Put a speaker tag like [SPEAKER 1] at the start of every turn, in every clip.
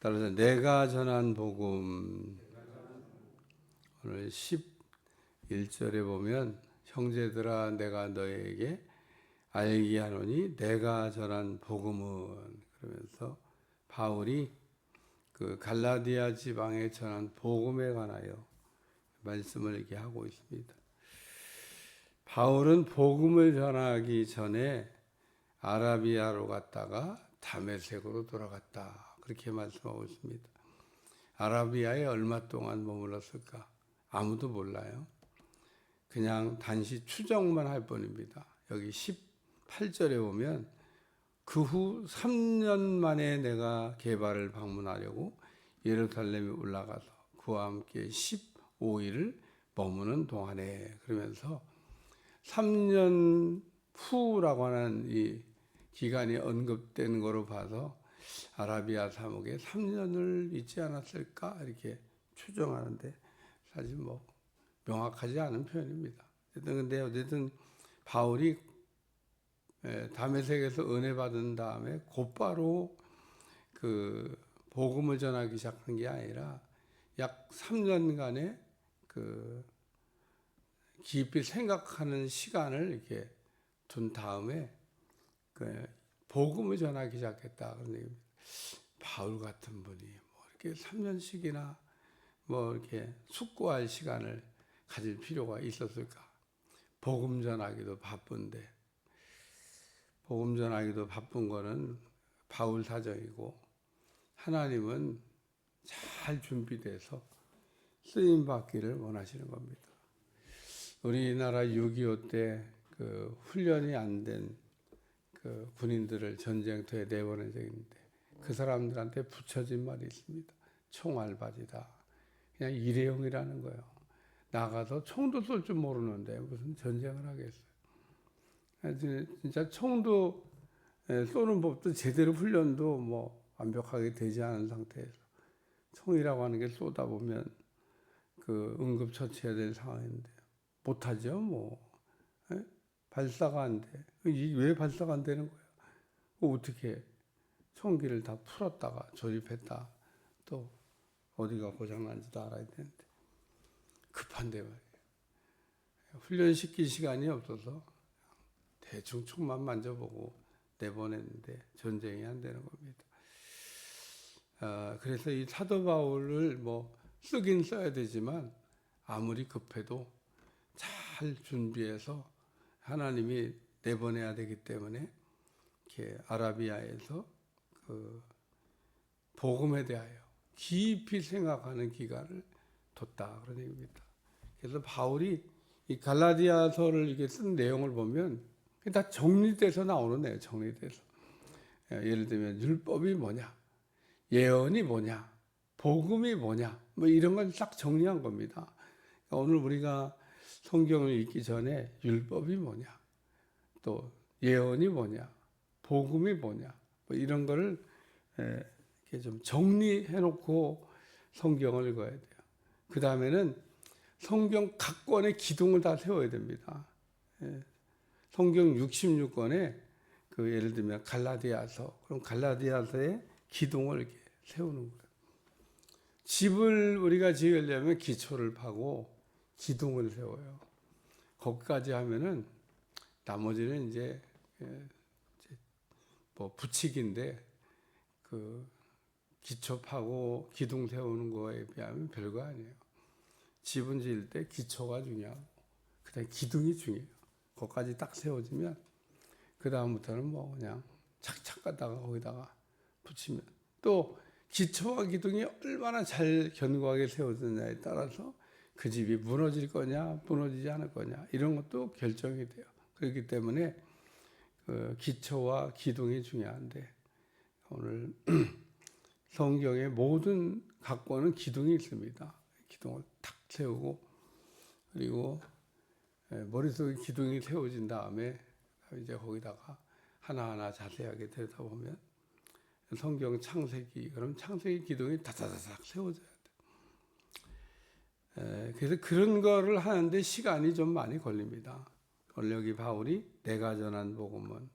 [SPEAKER 1] 따라서 내가 전한 복음, 오늘 11절에 보면 형제들아 내가 너에게 알게 하노니 내가 전한 복음은, 그러면서 바울이 그 갈라디아 지방에 전한 복음에 관하여 말씀을 이렇게 하고 있습니다. 바울은 복음을 전하기 전에 아라비아로 갔다가 다메섹으로 돌아갔다, 그렇게 말씀하고 있습니다. 아라비아에 얼마 동안 머물렀을까? 아무도 몰라요. 그냥 단시 추정만 할 뿐입니다. 여기 18절에 보면 그 후 3년 만에 내가 게바를 방문하려고 예루살렘에 올라가서 그와 함께 15일을 머무는 동안에, 그러면서 3년 후라고 하는 이 기간이 언급된 거로 봐서 아라비아 사목에 3년을 있지 않았을까 이렇게 추정하는데, 사실 뭐 명확하지 않은 표현입니다. 근데 어쨌든 바울이 다메섹에서 은혜 받은 다음에 곧바로 그 복음을 전하기 시작한 게 아니라 약 3년간의 그 깊이 생각하는 시간을 이렇게 둔 다음에 그 복음을 전하기 시작했다. 그런데 바울 같은 분이 뭐 이렇게 3년씩이나 뭐 이렇게 숙고할 시간을 가질 필요가 있었을까? 복음 전하기도 바쁜데, 복음 전하기도 바쁜 거는 바울 사정이고, 하나님은 잘 준비돼서 쓰임 받기를 원하시는 겁니다. 우리나라 6.25 때 그 훈련이 안 된 그 군인들을 전쟁터에 내보낸 적이 있는데, 그 사람들한테 붙여진 말이 있습니다. 총알바지다. 그냥 일회용이라는 거예요. 나가서 총도 쏠 줄 모르는데 무슨 전쟁을 하겠어요. 진짜 총도 쏘는 법도 제대로 훈련도 뭐 완벽하게 되지 않은 상태에서 총이라고 하는 게 쏘다 보면 그 응급처치해야 될 상황인데 못하죠. 뭐 발사가 안 돼. 왜 발사가 안 되는 거야? 어떻게 총기를 다 풀었다가 조립했다 또 어디가 고장난지도 알아야 되는데 급한데 말이에요. 훈련시킬 시간이 없어서 대충 총만 만져보고 내보냈는데 전쟁이 안 되는 겁니다. 그래서 이 사도 바울을 뭐 쓰긴 써야 되지만 아무리 급해도 잘 준비해서 하나님이 내보내야 되기 때문에 이렇게 아라비아에서 그 복음에 대하여 깊이 생각하는 기간을 뒀다, 그런 얘기입니다. 그래서 바울이 이 갈라디아서를 이렇게 쓴 내용을 보면 다 정리돼서 나오는 거예요. 정리돼서. 예를 들면 율법이 뭐냐, 예언이 뭐냐, 복음이 뭐냐, 뭐 이런 걸 딱 정리한 겁니다. 오늘 우리가 성경을 읽기 전에 율법이 뭐냐, 또 예언이 뭐냐, 복음이 뭐냐, 뭐 이런 거를 이렇게 좀 정리해 놓고 성경을 읽어야 돼요. 그 다음에는 성경 각 권의 기둥을 다 세워야 됩니다. 성경 66권에 그 예를 들면 갈라디아서, 그럼 갈라디아서의 기둥을 이렇게 세우는 거예요. 집을 우리가 지으려면 기초를 파고 기둥을 세워요. 거기까지 하면은 나머지는 이제 뭐 붙이기인데 그 기초 파고 기둥 세우는 거에 비하면 별거 아니에요. 집은 지을 때 기초가 중요하고 그다음에 기둥이 중요해요. 거기까지 딱 세워지면 그 다음부터는 뭐 그냥 착착 가다가 거기다가 붙이면, 또 기초와 기둥이 얼마나 잘 견고하게 세워졌냐에 따라서 그 집이 무너질 거냐 무너지지 않을 거냐 이런 것도 결정이 돼요. 그렇기 때문에 그 기초와 기둥이 중요한데, 오늘 성경의 모든 각권은 기둥이 있습니다. 기둥을 탁 세우고, 그리고 머릿속에 기둥이 세워진 다음에 이제 거기다가 하나하나 자세하게 들여다보면 성경 창세기, 그럼 창세기 기둥이 다다다닥 세워져야 돼. 그래서 그런 거를 하는데 시간이 좀 많이 걸립니다. 오늘 여기 바울이 내가 전한 복음은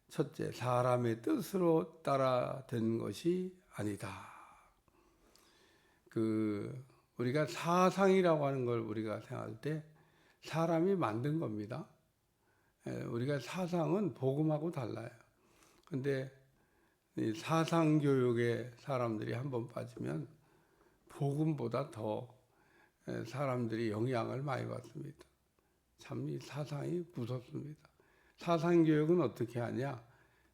[SPEAKER 1] 첫째, 사람의 뜻으로 따라 된 것이 아니다. 우리가 사상이라고 하는 걸 우리가 생각할 때 사람이 만든 겁니다. 우리가 사상은 복음하고 달라요. 근데 이 사상 교육에 사람들이 한번 빠지면 복음보다 더 사람들이 영향을 많이 받습니다. 참 이 사상이 무섭습니다. 사상 교육은 어떻게 하냐?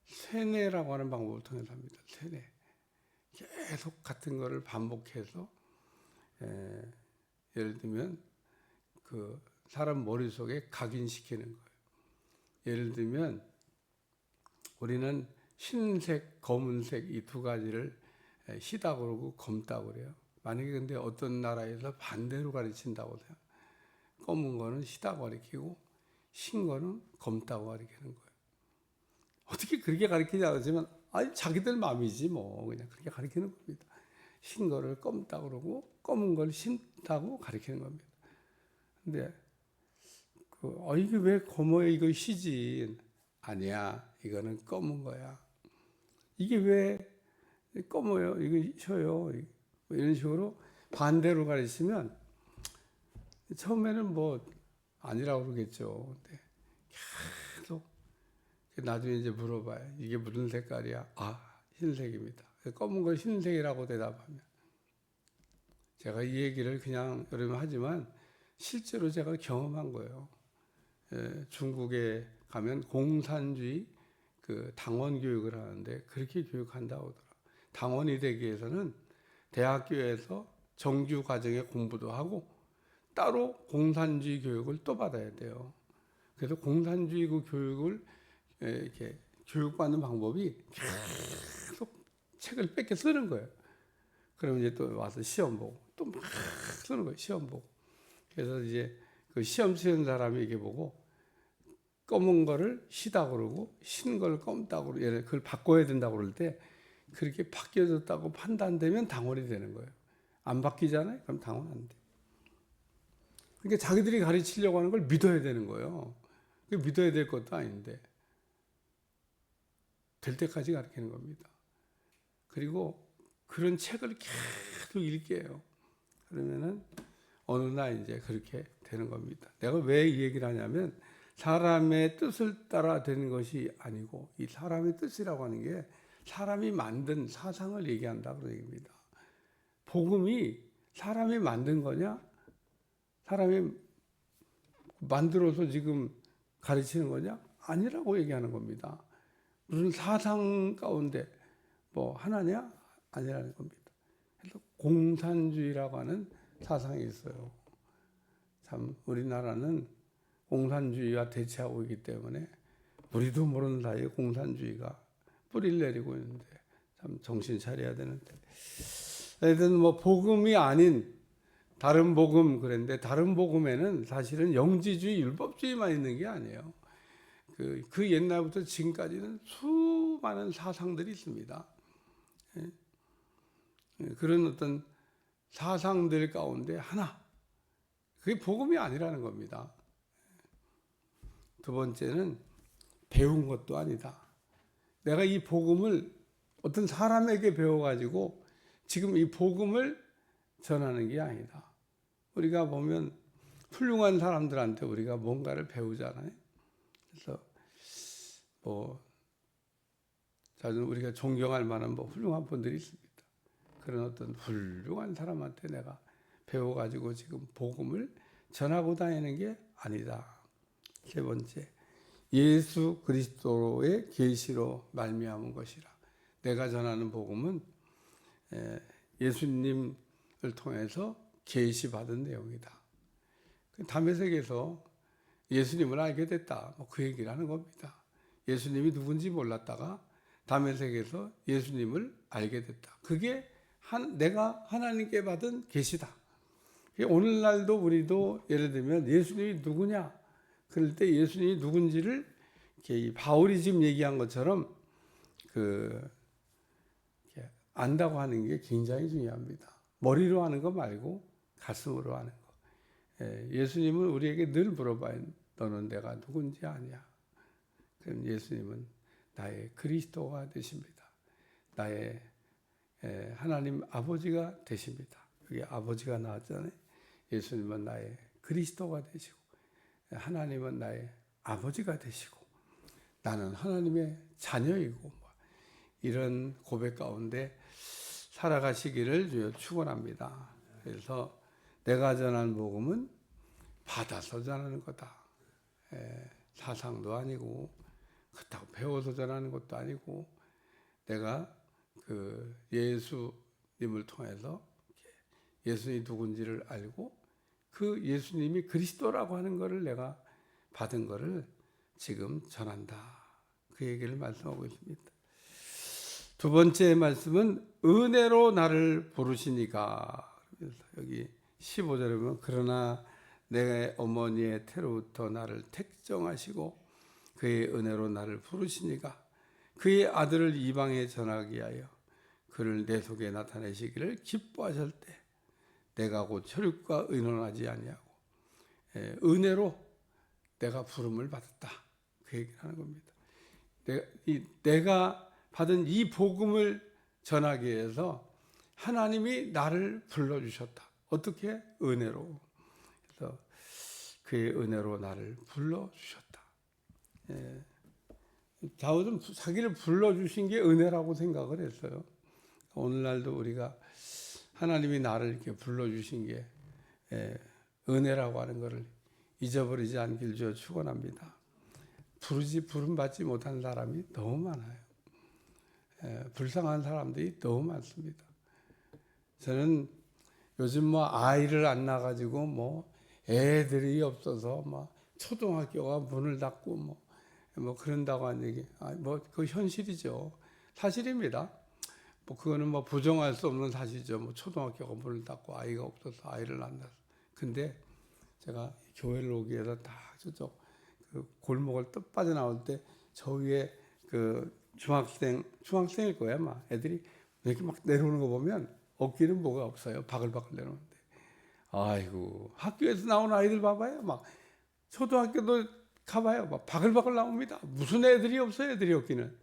[SPEAKER 1] 세뇌라고 하는 방법을 통해서 합니다. 세뇌. 계속 같은 거를 반복해서 예를 들면 그 사람 머릿속에 각인시키는 거예요. 예를 들면 우리는 흰색, 검은색 이 두 가지를 희다 그러고 검다 그래요. 만약에 근데 어떤 나라에서 반대로 가르친다고 해요. 검은 거는 희다고 가르치고 흰 거는 검다고 가르치는 거예요. 어떻게 그렇게 가르치냐 그러지만 자기들 마음이지 뭐 그냥 그렇게 가르치는 겁니다. 흰 거를 검다고 그러고 검은 걸 흰다고 가르치는 겁니다. 근데 이게 왜 검어요? 이거 희지. 아니야. 이거는 검은 거야. 이게 왜 검어요? 이거 셔요. 이런 식으로 반대로 가르치면 처음에는 뭐 아니라고 그러겠죠. 근데 계속 나중에 이제 물어봐요. 이게 무슨 색깔이야? 흰색입니다. 검은 걸 흰색이라고 대답하면 제가 이 얘기를 그냥 여러분 하지만 실제로 제가 경험한 거예요. 중국에 가면 공산주의 당원 교육을 하는데 그렇게 교육한다고 하더라고요. 당원이 되기 위해서는 대학교에서 정규 과정에 공부도 하고 따로 공산주의 교육을 또 받아야 돼요. 그래서 공산주의 교육을 이렇게 교육받는 방법이 계속 책을 뺏겨 쓰는 거예요. 그러면 이제 또 와서 시험 보고 또 막 쓰는 거예요. 시험 보고. 그래서 이제 그 시험 치는 사람이 이게 보고 검은 거를 희다 그러고 흰 걸 검다고 그걸 바꿔야 된다고 그럴 때 그렇게 바뀌어졌다고 판단되면 당원이 되는 거예요. 안 바뀌잖아요? 그럼 당원 안 돼. 그러니까 자기들이 가르치려고 하는 걸 믿어야 되는 거예요. 믿어야 될 것도 아닌데 될 때까지 가르치는 겁니다. 그리고 그런 책을 계속 읽게요. 그러면은 어느 날 이제 그렇게 되는 겁니다. 내가 왜 이 얘기를 하냐면 사람의 뜻을 따라 되는 것이 아니고 이 사람의 뜻이라고 하는 게 사람이 만든 사상을 얘기한다 그런 얘기입니다. 복음이 사람이 만든 거냐? 사람이 만들어서 지금 가르치는 거냐? 아니라고 얘기하는 겁니다. 무슨 사상 가운데 뭐 하나냐? 아니라는 겁니다. 그래서 공산주의라고 하는 사상이 있어요. 참 우리나라는 공산주의와 대치하고 있기 때문에 우리도 모르는 사이에 공산주의가 뿌리를 내리고 있는데 참 정신 차려야 되는데 하여튼 뭐 복음이 아닌 다른 복음 그랬는데 다른 복음에는 사실은 영지주의 율법주의만 있는 게 아니에요. 그 옛날부터 지금까지는 수많은 사상들이 있습니다. 그런 어떤 사상들 가운데 하나 그게 복음이 아니라는 겁니다. 두 번째는 배운 것도 아니다. 내가 이 복음을 어떤 사람에게 배워가지고 지금 이 복음을 전하는 게 아니다. 우리가 보면 훌륭한 사람들한테 우리가 뭔가를 배우잖아요. 그래서 자주 우리가 존경할 만한 훌륭한 분들이 있습니다. 그런 어떤 훌륭한 사람한테 내가 배워가지고 지금 복음을 전하고 다니는 게 아니다. 세 번째, 예수 그리스도의 계시로 말미암은 것이라. 내가 전하는 복음은 예수님을 통해서 계시받은 내용이다. 담에색에서 예수님을 알게 됐다. 그 얘기를 하는 겁니다. 예수님이 누군지 몰랐다가 담에색에서 예수님을 알게 됐다. 그게 내가 하나님께 받은 계시다. 오늘날도 우리도 예를 들면 예수님이 누구냐? 그럴 때 예수님이 누군지를 바울이 지금 얘기한 것처럼 안다고 하는 게 굉장히 중요합니다. 머리로 하는 거 말고 가슴으로 하는 거. 예수님은 우리에게 늘 물어봐요. 너는 내가 누군지 아냐? 그럼 예수님은 나의 그리스도가 되십니다. 나의 하나님 아버지가 되십니다. 그게 아버지가 나왔잖아요. 예수님은 나의 그리스도가 되시고 하나님은 나의 아버지가 되시고 나는 하나님의 자녀이고 이런 고백 가운데 살아가시기를 축원합니다. 그래서 내가 전한 복음은 받아서 전하는 거다. 사상도 아니고 그렇다고 배워서 전하는 것도 아니고 내가 그 예수님을 통해서 예수님이 누군지를 알고 그 예수님이 그리스도라고 하는 것을 내가 받은 것을 지금 전한다. 그 얘기를 말씀하고 있습니다. 두 번째 말씀은 은혜로 나를 부르시니까. 여기 15절에 보면 그러나 내 어머니의 태로부터 나를 택정하시고 그의 은혜로 나를 부르시니까 그의 아들을 이방에 전하기 위하여 그를 내 속에 나타내시기를 기뻐하실 때 내가 곧 혈육과 의논하지 아니하고 은혜로 내가 부름을 받았다. 그 얘기를 하는 겁니다. 내가 받은 이 복음을 전하기 위해서 하나님이 나를 불러주셨다. 어떻게? 은혜로. 그래서 그의 은혜로 나를 불러주셨다. 다윗은 자기를 불러주신 게 은혜라고 생각을 했어요. 오늘날도 우리가 하나님이 나를 이렇게 불러주신 게 은혜라고 하는 것을 잊어버리지 않길 주여 축원합니다. 부름 받지 못한 사람이 너무 많아요. 불쌍한 사람들이 너무 많습니다. 저는 요즘 아이를 안 낳아가지고 애들이 없어서 초등학교가 문을 닫고 그런다고 하는 얘기, 그 현실이죠. 사실입니다. 그거는 부정할 수 없는 사실이죠. 초등학교가 문을 닫고 아이가 없어서 아이를 안 낳아서. 근데 제가 교회를 오기 위해서 다 저쪽 그 골목을 또 빠져나올 때 저 위에 그 중학생일 거야, 애들이 이렇게 내려오는 거 보면 어깨는 뭐가 없어요. 바글바글 내려오는데. 아이고, 학교에서 나온 아이들 봐봐요. 초등학교도 가봐요. 바글바글 나옵니다. 무슨 애들이 없어요, 애들이 없기는.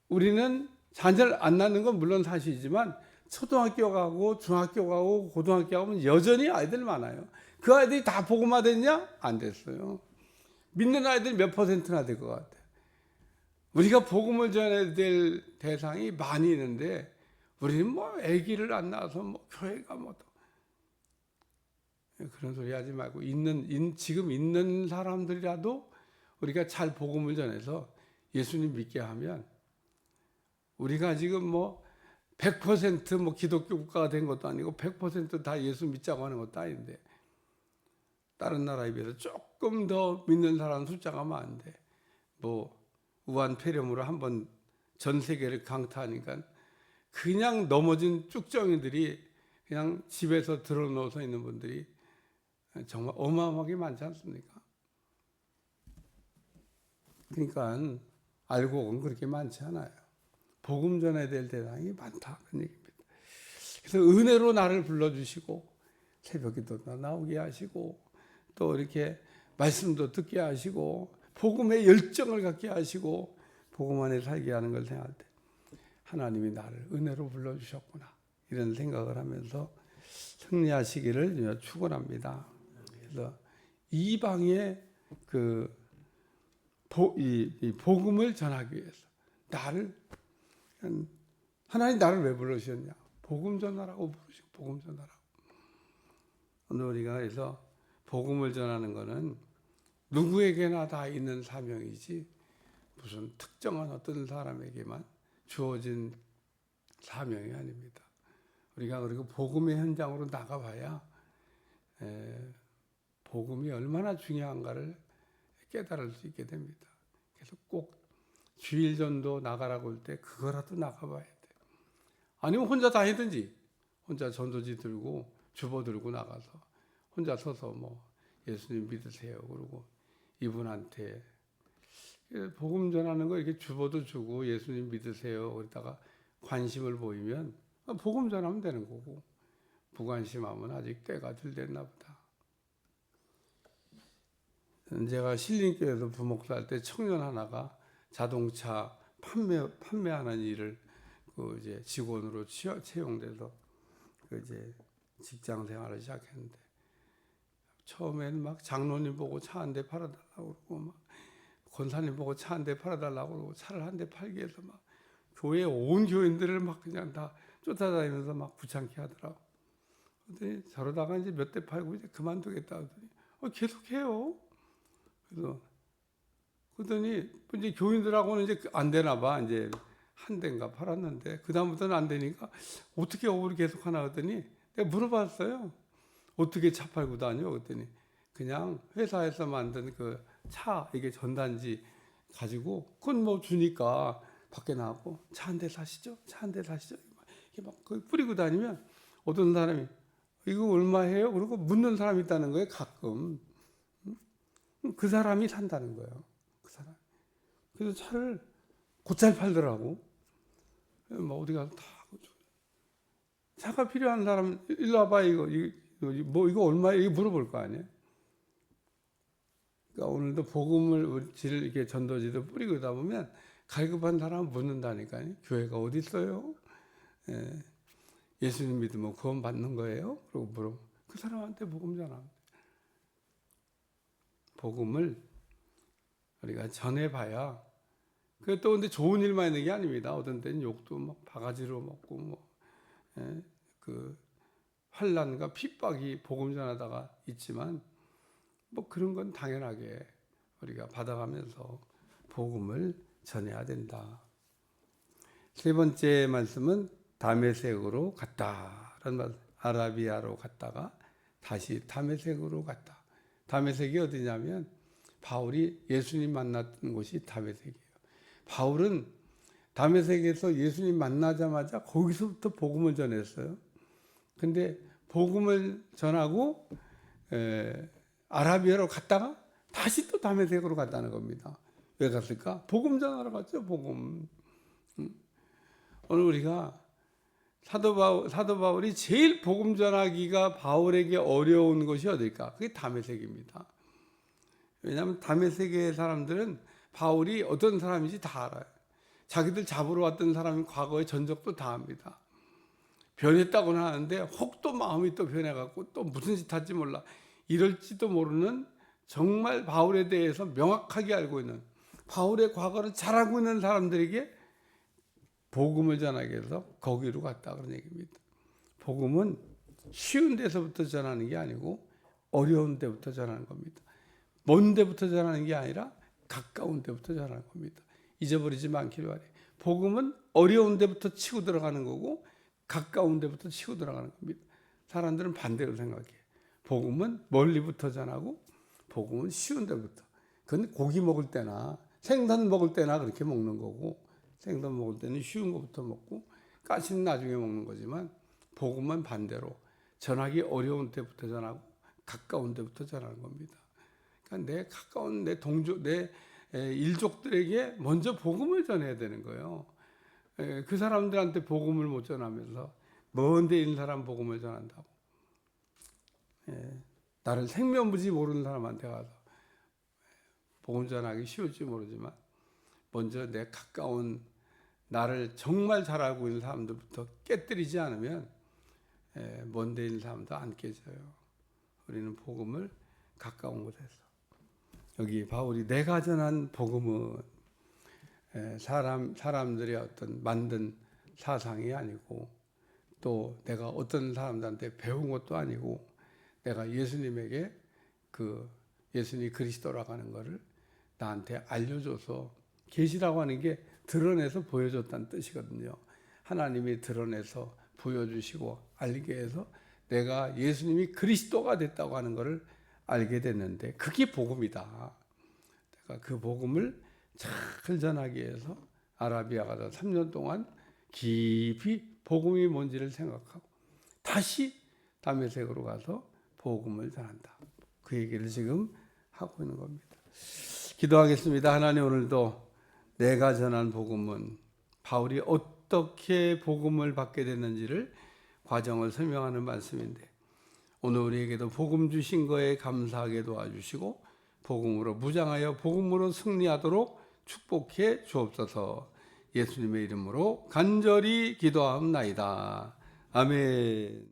[SPEAKER 1] 우리는 자녀를 안 낳는 건 물론 사실이지만 초등학교 가고 중학교 가고 고등학교 가면 여전히 아이들 많아요. 그 아이들이 다 복음화 됐냐? 안 됐어요. 믿는 아이들이 몇 %나 될 것 같아요. 우리가 복음을 전해야 될 대상이 많이 있는데 우리는 아기를 안 낳아서 교회가 그런 소리 하지 말고 지금 있는 사람들이라도 우리가 잘 복음을 전해서 예수님 믿게 하면 우리가 지금 100% 기독교 국가가 된 것도 아니고 100% 예수 믿자고 하는 것도 아닌데 다른 나라에 비해서 조금 더 믿는 사람 숫자가 많은데 우한 폐렴으로 한번 전 세계를 강타하니까 그냥 넘어진 쭉정이들이 그냥 집에서 들어누워서 있는 분들이 정말 어마어마하게 많지 않습니까? 그러니까 알곡은 그렇게 많지 않아요. 복음 전해야 될 대상이 많다 그런 얘기입니다. 그래서 은혜로 나를 불러주시고 새벽기도도 나오게 하시고 또 이렇게 말씀도 듣게 하시고 복음의 열정을 갖게 하시고 복음 안에 살게 하는 걸 생각할 때 하나님이 나를 은혜로 불러주셨구나 이런 생각을 하면서 승리하시기를 축원합니다. 그래서 이방의 이 복음을 전하기 위해서 하나님 나를 왜 부르셨냐? 복음 전하라고 부르시고 복음 전하라고. 오늘 우리가 그래서 복음을 전하는 것은 누구에게나 다 있는 사명이지 무슨 특정한 어떤 사람에게만 주어진 사명이 아닙니다. 우리가 그리고 복음의 현장으로 나가봐야 복음이 얼마나 중요한가를 깨달을 수 있게 됩니다. 그래서 꼭 주일전도 나가라고 할 때 그거라도 나가봐야 돼요. 아니면 혼자 다니든지 혼자 전도지 들고 주보 들고 나가서 혼자 서서 예수님 믿으세요 그러고 이분한테 복음 전하는 거 이렇게 주보도 주고 예수님 믿으세요 그러다가 관심을 보이면 복음 전하면 되는 거고 무관심하면 아직 때가 덜 됐나 보다. 제가 신림교회에서 부목사 할 때 청년 하나가 자동차 판매하는 일을 이제 직원으로 채용돼서 이제 직장 생활을 시작했는데 처음에는 막 장로님 보고 차 한 대 팔아달라고 그러고 막 권사님 보고 차 한 대 팔아달라고 그러고 차를 한 대 팔기 위해서 막 교회 온 교인들을 막 그냥 다 쫓아다니면서 막 부창케 하더라고. 그랬더니 저러다가 이제 몇 대 팔고 이제 그만두겠다 하더니 계속해요. 그래서 그러더니 이제 교인들하고는 이제 안 되나 봐. 이제 한 대인가 팔았는데 그 다음부터는 안 되니까 어떻게 업을 계속 하나 했더니 내가 물어봤어요. 어떻게 차 팔고 다녀? 그랬더니 그냥 회사에서 만든 그 차 이게 전단지 가지고 그건 뭐 주니까 밖에 나가고 차 한 대 사시죠? 차 한 대 사시죠? 이렇게 막 뿌리고 다니면 어떤 사람이 이거 얼마 해요? 그러고 묻는 사람이 있다는 거예요. 가끔 그 사람이 산다는 거예요. 그 사람. 그래서 차를 곧잘 팔더라고. 뭐 어디 가서 다 차가 필요한 사람 일로 와봐 이거 얼마에 이거 물어볼 거 아니에요. 그러니까 오늘도 복음을 지를 이렇게 전도지도 뿌리고 있다 보면 갈급한 사람은 묻는다니까요. 교회가 어디 있어요? 예수님 믿으면 구원 받는 거예요? 그러고 물어. 그 사람한테 복음 전하. 복음을 우리가 전해봐야. 그 또 근데 좋은 일만 있는 게 아닙니다. 어떤 때는 욕도 막 바가지로 먹고 그 환난과 핍박이 복음 전하다가 있지만 뭐 그런 건 당연하게 우리가 받아가면서 복음을 전해야 된다. 세 번째 말씀은 다메섹으로 갔다라는 말. 아라비아로 갔다가 다시 다메섹으로 갔다. 다메섹이 어디냐면 바울이 예수님 만났던 곳이 다메섹이에요. 바울은 다메섹에서 예수님 만나자마자 거기서부터 복음을 전했어요. 근데 복음을 전하고 아라비아로 갔다가 다시 또 다메섹으로 갔다는 겁니다. 왜 갔을까? 복음 전하러 갔죠. 복음. 오늘 우리가 사도 바울이 제일 복음 전하기가 바울에게 어려운 곳이 어딜까? 그게 다메섹입니다. 왜냐하면 다메섹의 사람들은 바울이 어떤 사람인지 다 알아요. 자기들 잡으러 왔던 사람이 과거의 전적도 다 압니다. 변했다고는 하는데 혹 또 마음이 또 변해갖고 또 무슨 짓 할지 몰라. 이럴지도 모르는 정말 바울에 대해서 명확하게 알고 있는 바울의 과거를 잘 알고 있는 사람들에게 복음을 전하기 위해서 거기로 갔다 그런 얘기입니다. 복음은 쉬운 데서부터 전하는 게 아니고 어려운 데부터 전하는 겁니다. 먼 데부터 전하는 게 아니라 가까운 데부터 전하는 겁니다. 잊어버리지 않기를 바래요. 복음은 어려운 데부터 치고 들어가는 거고 가까운 데부터 치고 들어가는 겁니다. 사람들은 반대로 생각해요. 복음은 멀리부터 전하고 복음은 쉬운 데부터. 그건 고기 먹을 때나 생선 먹을 때나 그렇게 먹는 거고 생선 먹을 때는 쉬운 것부터 먹고 가시는 나중에 먹는 거지만 복음은 반대로 전하기 어려운 데부터 전하고 가까운 데부터 전하는 겁니다. 그러니까 내 가까운 내 일족들에게 먼저 복음을 전해야 되는 거예요. 그 사람들한테 복음을 못 전하면서 먼 데 있는 사람 복음을 전한다고. 나를 생면부지 모르는 사람한테 가서 복음 전하기 쉬울지 모르지만 먼저 내 가까운 나를 정말 잘 알고 있는 사람들부터 깨뜨리지 않으면 먼 데 있는 사람도 안 깨져요. 우리는 복음을 가까운 곳에서. 여기 바울이 내가 전한 복음은 사람들의 어떤 만든 사상이 아니고 또 내가 어떤 사람들한테 배운 것도 아니고 내가 예수님에게 그 예수님이 그리스도라고 하는 것을 나한테 알려줘서 계시라고 하는 게 드러내서 보여줬다는 뜻이거든요. 하나님이 드러내서 보여주시고 알게 해서 내가 예수님이 그리스도가 됐다고 하는 것을 알게 됐는데 그게 복음이다. 내가 그 복음을 잘 전하기 위해서 아라비아 가서 3년 동안 깊이 복음이 뭔지를 생각하고 다시 다메섹으로 가서 복음을 전한다. 그 얘기를 지금 하고 있는 겁니다. 기도하겠습니다. 하나님, 오늘도 내가 전한 복음은 바울이 어떻게 복음을 받게 됐는지를 과정을 설명하는 말씀인데 오늘 우리에게도 복음 주신 거에 감사하게 도와주시고 복음으로 무장하여 복음으로 승리하도록 축복해 주옵소서. 예수님의 이름으로 간절히 기도하옵나이다. 아멘.